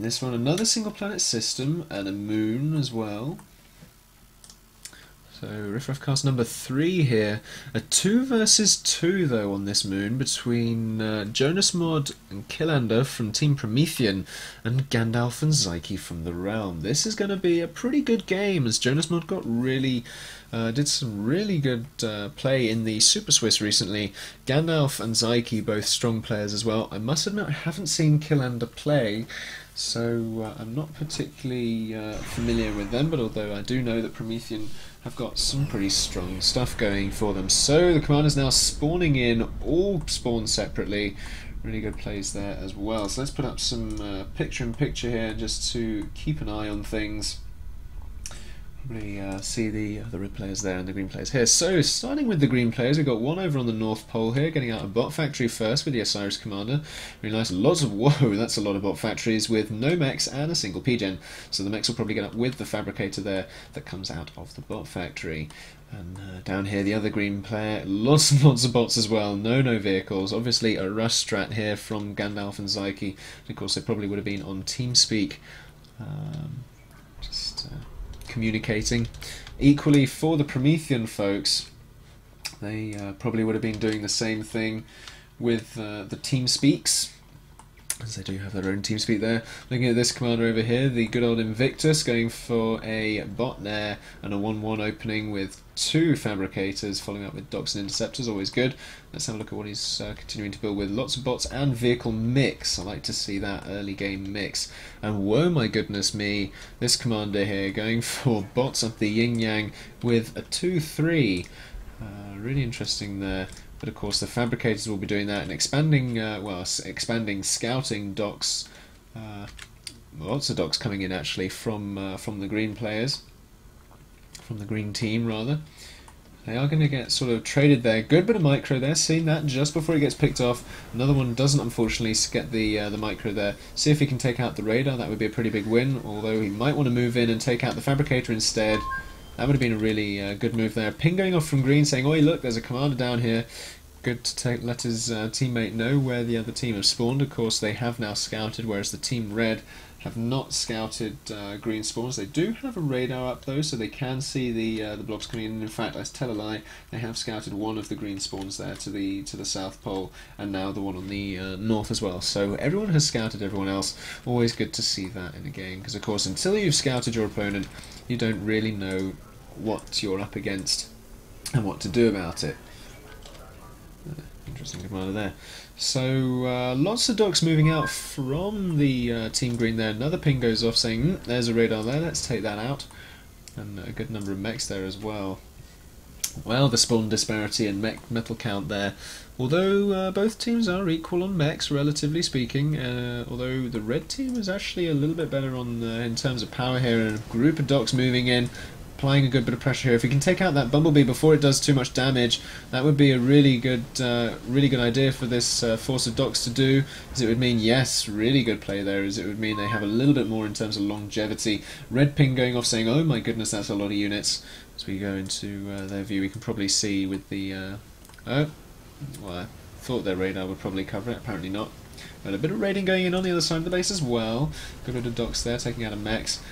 In this one, another single planet system and a moon as well. So Riff-Raff cast number 3 here. A 2 versus 2 though on this moon between Jonas Mod and Killander from Team Promethean and Gandalf and Zyke from the Realm. This is going to be a pretty good game as Jonas Mod got really did some really good play in the Super Swiss recently. Gandalf and Zyke both strong players as well. I must admit I haven't seen Killander play, so I'm not particularly familiar with them, but although I do know that Promethean have got some pretty strong stuff going for them. So the commander's now spawning in, all spawn separately. Really good plays there as well. So let's put up some picture-in-picture here just to keep an eye on things. Probably see the red players there and the green players here. So starting with the green players, we've got one over on the North Pole here, getting out a bot factory first with the Osiris commander. Really nice, lots of, whoa, that's a lot of bot factories with no mechs and a single PGen. So the mechs will probably get up with the fabricator there that comes out of the bot factory. And down here, the other green player, lots and lots of bots as well, no vehicles. Obviously a rush strat here from Gandalf and Zyke. Of course, they probably would have been on TeamSpeak. Communicating. Equally for the Promethean folks, they probably would have been doing the same thing with the TeamSpeaks, as they do have their own TeamSpeak there. Looking at this commander over here, the good old Invictus, going for a bot there and a 1-1 opening with 2 fabricators, following up with docks and interceptors, always good. Let's have a look at what he's continuing to build with. Lots of bots and vehicle mix. I like to see that early game mix. And whoa, my goodness me, this commander here going for bots up the yin-yang with a 2-3. Really interesting there. But of course the fabricators will be doing that and expanding, expanding scouting docks. Lots of docks coming in actually from the green players. From the green team rather. They are going to get sort of traded there. Good bit of micro there, seeing that just before he gets picked off. Another one doesn't unfortunately get the micro there. See if he can take out the radar, that would be a pretty big win, although he might want to move in and take out the fabricator instead. That would have been a really good move there. Ping going off from green saying, oi look, there's a commander down here. Good to let his teammate know where the other team have spawned. Of course they have now scouted, whereas the team red have not scouted green spawns. They do have a radar up though, so they can see the blobs coming in. In fact, I tell a lie, they have scouted one of the green spawns there to the South Pole, and now the one on the north as well. So everyone has scouted everyone else. Always good to see that in a game, because of course until you've scouted your opponent, you don't really know what you're up against and what to do about it. Interesting commander there. So lots of docks moving out from the team green there. Another ping goes off saying, there's a radar there, let's take that out. And a good number of mechs there as well. Well, the spawn disparity and mech metal count there. Although both teams are equal on mechs, relatively speaking, although the red team is actually a little bit better on in terms of power here, and a group of docks moving in, applying a good bit of pressure here. If we can take out that Bumblebee before it does too much damage, that would be a really good idea for this force of docks to do, as it would mean, yes, really good play there, as it would mean they have a little bit more in terms of longevity. Red ping going off saying, oh my goodness, that's a lot of units. As we go into their view, we can probably see with the... oh, well, I thought their radar would probably cover it, apparently not. But a bit of raiding going in on the other side of the base as well. Good bit of docks there, taking out a mechs.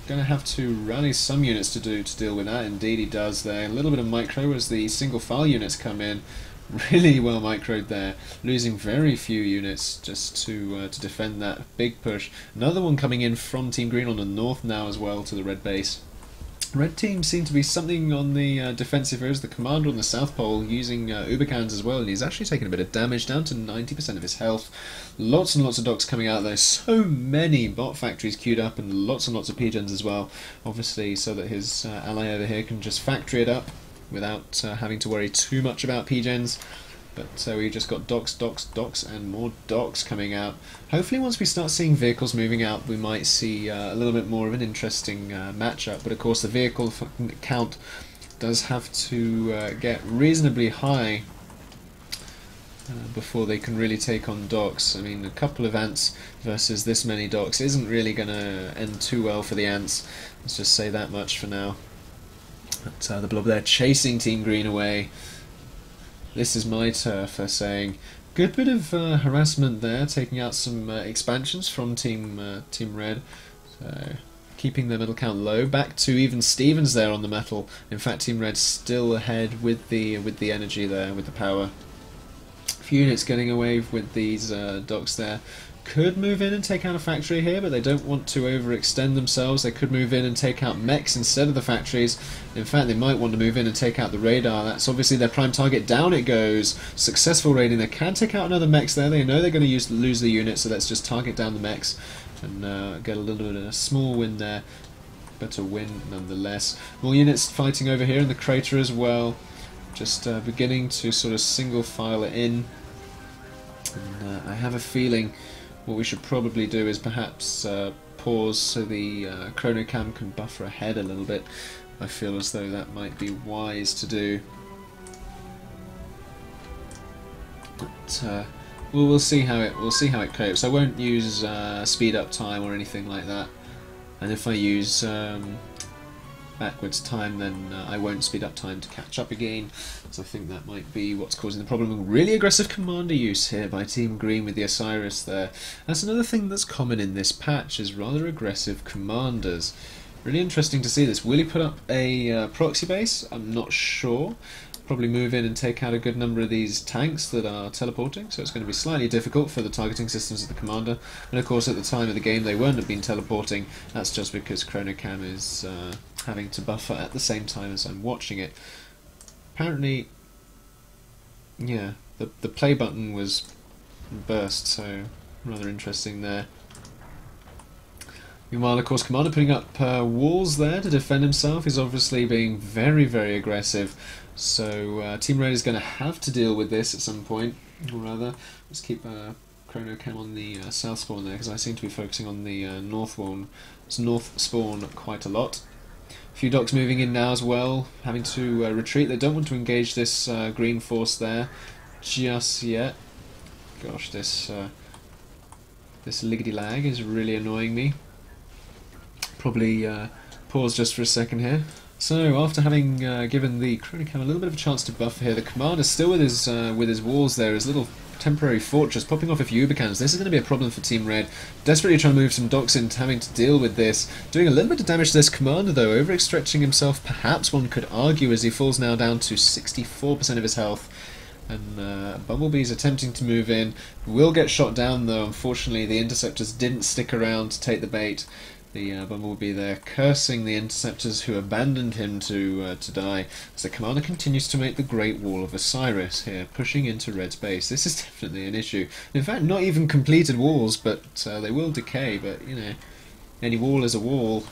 Going to have to rally some units to deal with that. Indeed he does there. A little bit of micro as the single file units come in. Really well microed there. Losing very few units just to defend that big push. Another one coming in from Team Green on the north now as well to the red base. Red team seem to be something on the defensive here, as the commander on the South Pole using Ubercans as well, and he's actually taking a bit of damage, down to 90% of his health. Lots and lots of docks coming out there, so many bot factories queued up, and lots of PGens as well, obviously so that his ally over here can just factory it up without having to worry too much about PGens. But we just got docks, and more docks coming out. Hopefully once we start seeing vehicles moving out, we might see a little bit more of an interesting matchup. But of course the vehicle count does have to get reasonably high before they can really take on docks. I mean, a couple of ants versus this many docks isn't really going to end too well for the ants. Let's just say that much for now. But the blob there chasing Team Green away. This is my turf, they're saying. Good bit of harassment there, taking out some expansions from Team Red. So keeping their metal count low. Back to even Stevens there on the metal. In fact, Team Red still ahead with the energy there, with the power. A few units getting away with these docks there. Could move in and take out a factory here, but they don't want to overextend themselves. They could move in and take out mechs instead of the factories. In fact, they might want to move in and take out the radar. That's obviously their prime target. Down it goes. Successful raiding. They can take out another mechs there. They know they're going to lose the unit, so let's just target down the mechs and get a little bit of a small win there. But a win nonetheless. More units fighting over here in the crater as well. Just beginning to sort of single file it in. And I have a feeling what we should probably do is perhaps pause so the chronocam can buffer ahead a little bit. I feel as though that might be wise to do. But we'll see how it copes. I won't use speed up time or anything like that. And if I use backwards time, then I won't speed up time to catch up again. So I think that might be what's causing the problem. Really aggressive commander use here by Team Green with the Osiris there. That's another thing that's common in this patch, is rather aggressive commanders. Really interesting to see this. Will he put up a proxy base? I'm not sure. Probably move in and take out a good number of these tanks that are teleporting, so it's going to be slightly difficult for the targeting systems of the commander. And of course at the time of the game they won't have been teleporting. That's just because chronocam is having to buffer at the same time as I'm watching it. Apparently, yeah, the play button was burst, so rather interesting there. Meanwhile, of course, commander putting up walls there to defend himself. He's obviously being very, very aggressive. So Team Red is going to have to deal with this at some point, or rather, let's keep chronocam on the south spawn there, because I seem to be focusing on the north spawn quite a lot. A few docks moving in now as well, having to retreat. They don't want to engage this green force there just yet. Gosh, this liggity lag is really annoying me. Probably pause just for a second here. So after having given the chronocam a little bit of a chance to buffer here, the commander's still with his walls there, his little temporary fortress, popping off a few Ubicans. This is going to be a problem for Team Red. Desperately trying to move some docks into having to deal with this. Doing a little bit of damage to this commander though, overextending himself, perhaps one could argue, as he falls now down to 64% of his health. And Bumblebee's attempting to move in. Will get shot down though, unfortunately the interceptors didn't stick around to take the bait. The Bumblebee there cursing the interceptors who abandoned him to die, as the commander continues to make the Great Wall of Osiris here, pushing into Red's base. This is definitely an issue. In fact, not even completed walls, but they will decay, but you know, any wall is a wall.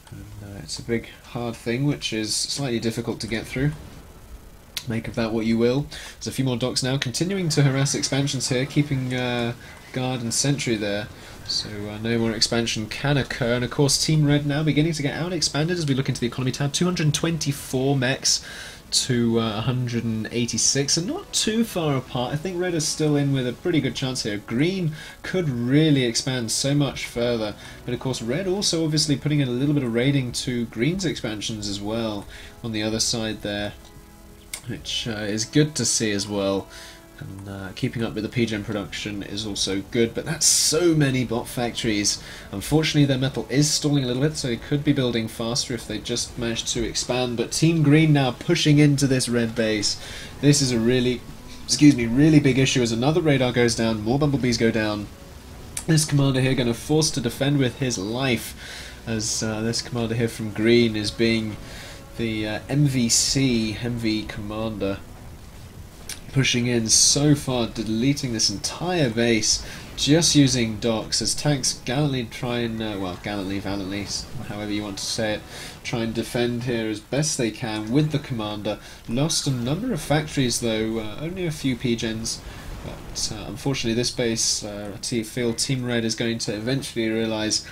And, it's a big hard thing which is slightly difficult to get through. Make of that what you will. There's a few more docks now, continuing to harass expansions here, keeping guard and sentry there. So no more expansion can occur, and of course Team Red now beginning to get out expanded as we look into the economy tab. 224 mechs to 186, and not too far apart. I think Red is still in with a pretty good chance here. Green could really expand so much further, but of course Red also obviously putting in a little bit of raiding to Green's expansions as well on the other side there, which is good to see as well. And keeping up with the PGen production is also good, but that's so many bot factories. Unfortunately their metal is stalling a little bit, so they could be building faster if they just managed to expand. But Team Green now pushing into this red base. This is a really big issue as another radar goes down, more Bumblebees go down. This commander here going to force to defend with his life, as this commander here from Green is being the MV commander. Pushing in so far, deleting this entire base, just using docks as tanks gallantly try and, well, gallantly, valiantly, however you want to say it, try and defend here as best they can with the commander. Lost a number of factories though, only a few PGens, but unfortunately this base, I feel Team Red is going to eventually realise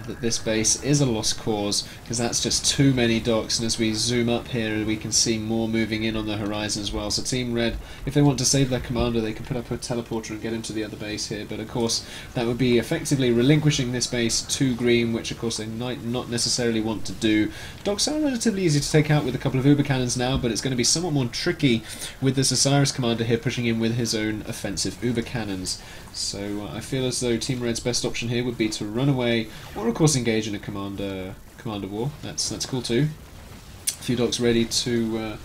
that this base is a lost cause, because that's just too many docks, and as we zoom up here we can see more moving in on the horizon as well. So Team Red, if they want to save their commander, they can put up a teleporter and get into the other base here, but of course that would be effectively relinquishing this base to Green, which of course they might not necessarily want to do. Docks are relatively easy to take out with a couple of Uber cannons now, but it's going to be somewhat more tricky with this Osiris commander here pushing in with his own offensive Uber cannons. So I feel as though Team Red's best option here would be to run away, or of course engage in a commander war. That's cool too. A few docks ready to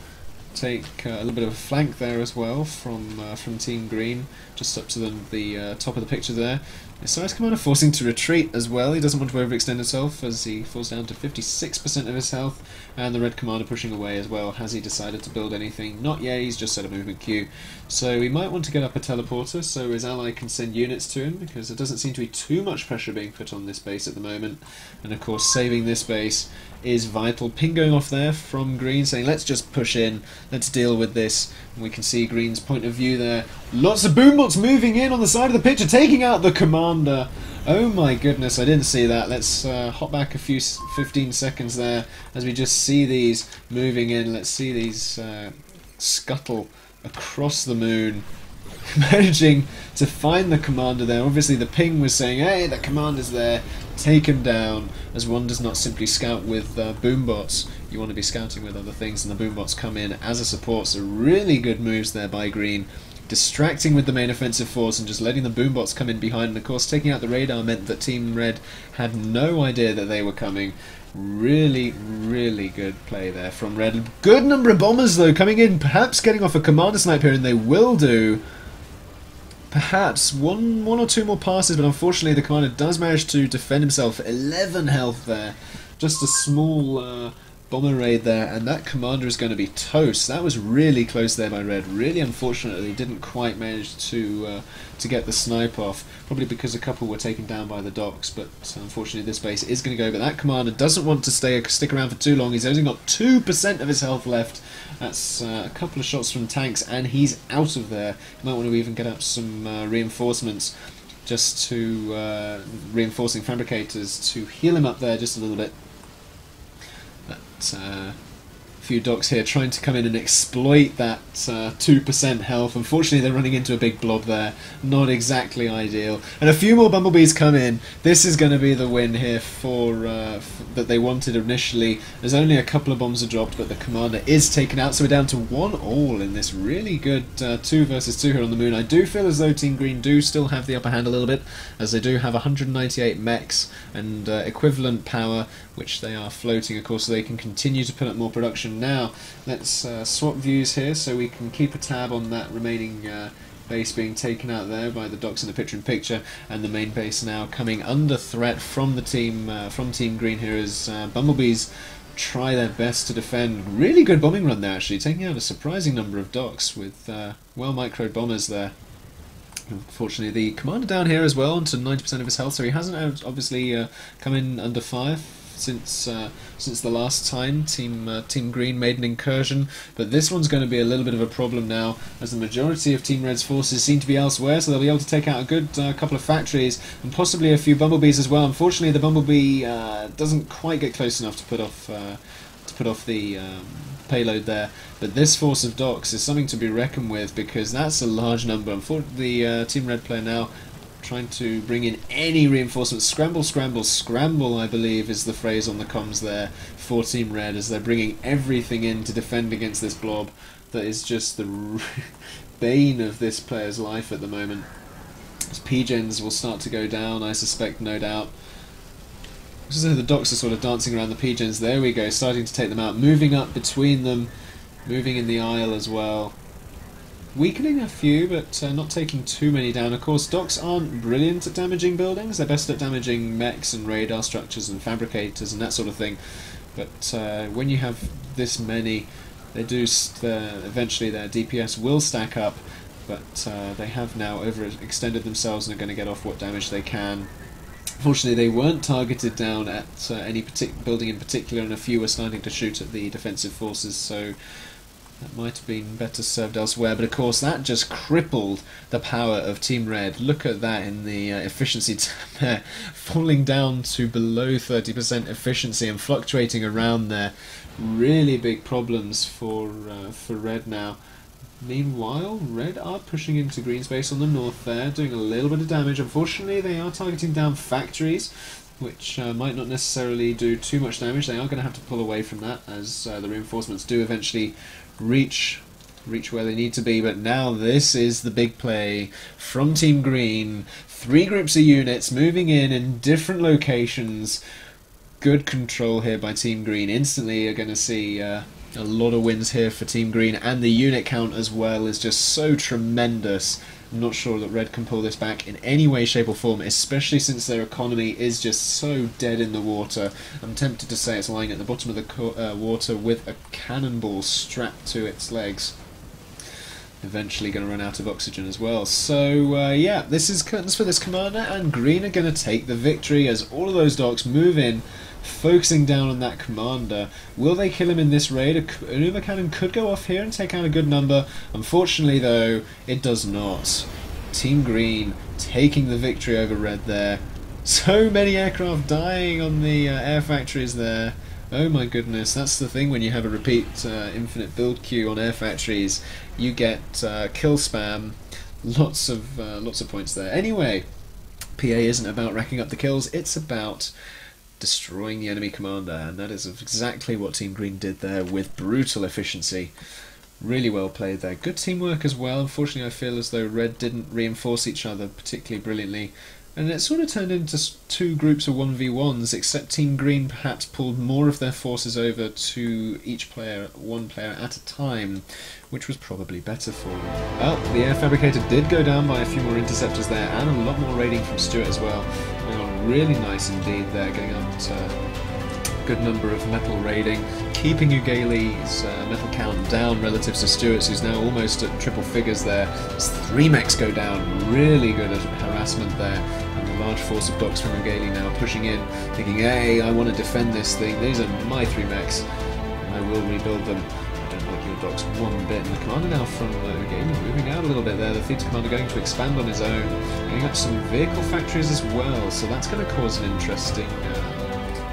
take a little bit of a flank there as well from Team Green, just up to the top of the picture there. Osiris commander forcing to retreat as well. He doesn't want to overextend himself as he falls down to 56% of his health, and the red commander pushing away as well. Has he decided to build anything? Not yet, he's just set a movement queue. So he might want to get up a teleporter so his ally can send units to him, because there doesn't seem to be too much pressure being put on this base at the moment. And of course saving this base is vital. Ping going off there from Green saying let's just push in, let's deal with this. And we can see Green's point of view there. Lots of boombots moving in on the side of the picture, taking out the commander. Oh my goodness, I didn't see that. Let's hop back a few 15 seconds there as we just see these moving in. Let's see these scuttle across the moon, managing to find the commander there. Obviously the ping was saying, hey, the commander's there, take him down, as one does not simply scout with boombots. You want to be scouting with other things, and the boombots come in as a support. So really good moves there by Green, distracting with the main offensive force and just letting the boombots come in behind. And of course taking out the radar meant that Team Red had no idea that they were coming. Really, really good play there from Red. Good number of bombers though coming in, perhaps getting off a commander snipe here, and they will do. Perhaps one or two more passes, but unfortunately the commander does manage to defend himself. 11 health there. Just a small bomber raid there, and that commander is going to be toast. That was really close there by Red. Really unfortunately didn't quite manage to get the snipe off, probably because a couple were taken down by the docks, but unfortunately this base is going to go. But that commander doesn't want to stick around for too long. He's only got 2% of his health left. That's a couple of shots from tanks and he's out of there. You might want to even get up some reinforcements, just to reinforcing fabricators to heal him up there just a little bit. But a few docks here trying to come in and exploit that 2% health. Unfortunately they're running into a big blob there, not exactly ideal. And a few more bumblebees come in. This is going to be the win here for that they wanted initially. There's only a couple of bombs are dropped, but the commander is taken out, so we're down to 1-all in this really good 2 versus 2 here on the moon. I do feel as though Team Green do still have the upper hand a little bit, as they do have 198 mechs and equivalent power, which they are floating of course, so they can continue to put up more production. Now let's swap views here so we can keep a tab on that remaining base being taken out there by the docks in the picture-in-picture, and the main base now coming under threat from the Team Green here as bumblebees try their best to defend. Really good bombing run there actually, taking out a surprising number of docks with well microed bombers there. Unfortunately the commander down here as well, onto 90% of his health, so he hasn't obviously come in under fire since the last time Team Green made an incursion, but this one's going to be a little bit of a problem now, as the majority of Team Red's forces seem to be elsewhere, so they'll be able to take out a good couple of factories and possibly a few bumblebees as well. Unfortunately the bumblebee doesn't quite get close enough to put off the payload there, but this force of docks is something to be reckoned with, because that's a large number. Unfortunately the Team Red player now trying to bring in any reinforcements. Scramble, scramble, scramble, I believe is the phrase on the comms there for Team Red, as they're bringing everything in to defend against this blob that is just the bane of this player's life at the moment. As P-gens will start to go down, I suspect, no doubt. So the docks are sort of dancing around the P-gens. There we go, starting to take them out, moving up between them, moving in the aisle as well. Weakening a few, but not taking too many down. Of course, docks aren't brilliant at damaging buildings. They're best at damaging mechs and radar structures and fabricators and that sort of thing. But when you have this many, they do eventually their DPS will stack up. But they have now overextended themselves and are going to get off what damage they can. Fortunately, they weren't targeted down at any building in particular, and a few were starting to shoot at the defensive forces. So That might have been better served elsewhere, but of course that just crippled the power of Team Red. Look at that in the efficiency tab there, falling down to below 30% efficiency and fluctuating around there. Really big problems for Red now. Meanwhile, Red are pushing into green space on the north there, doing a little bit of damage. Unfortunately, they are targeting down factories, which might not necessarily do too much damage. They are going to have to pull away from that as the reinforcements do eventually reach where they need to be. But now this is the big play from Team Green. 3 groups of units moving in different locations. Good control here by Team Green. Instantly you're going to see a lot of wins here for Team Green, and the unit count as well is just so tremendous. I'm not sure that Red can pull this back in any way, shape or form, especially since their economy is just so dead in the water. I'm tempted to say it's lying at the bottom of the water with a cannonball strapped to its legs. Eventually going to run out of oxygen as well. So yeah, this is curtains for this commander, and Green are going to take the victory as all of those docks move in, focusing down on that commander. Will they kill him in this raid? An Uma cannon could go off here and take out a good number. Unfortunately though, it does not. Team Green taking the victory over Red there. So many aircraft dying on the air factories there. Oh my goodness, that's the thing when you have a repeat infinite build queue on air factories. You get kill spam, lots of points there. Anyway, PA isn't about racking up the kills, it's about destroying the enemy commander, and that is exactly what Team Green did there with brutal efficiency. Really well played there. Good teamwork as well. Unfortunately I feel as though Red didn't reinforce each other particularly brilliantly, and it sort of turned into 2 groups of 1v1s, except Team Green perhaps pulled more of their forces over to each player, one player at a time, which was probably better for them. Well, the air fabricator did go down by a few more interceptors there, and a lot more raiding from Stuart as well. Really nice indeed there, getting up to a good number of metal raiding, keeping Ugali's metal count down relative to Stuart's, who's now almost at triple figures there. As 3 mechs go down, really good at harassment there, and a large force of docks from Ugali now pushing in, thinking, hey, I want to defend this thing, these are my 3 mechs, and I will rebuild them. I don't like your docks one bit. And the commander now from Ugali moving out a little bit there, the theatre commander going to expand on his own, getting up some vehicle factories as well, so that's going to cause an interesting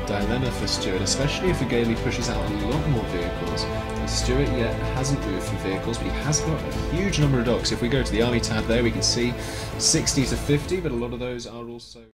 dilemma for Stuart, especially if Ugali pushes out a lot more vehicles. Stuart yet hasn't moved for vehicles, but he has got a huge number of docks. If we go to the army tab there, we can see 60 to 50, but a lot of those are also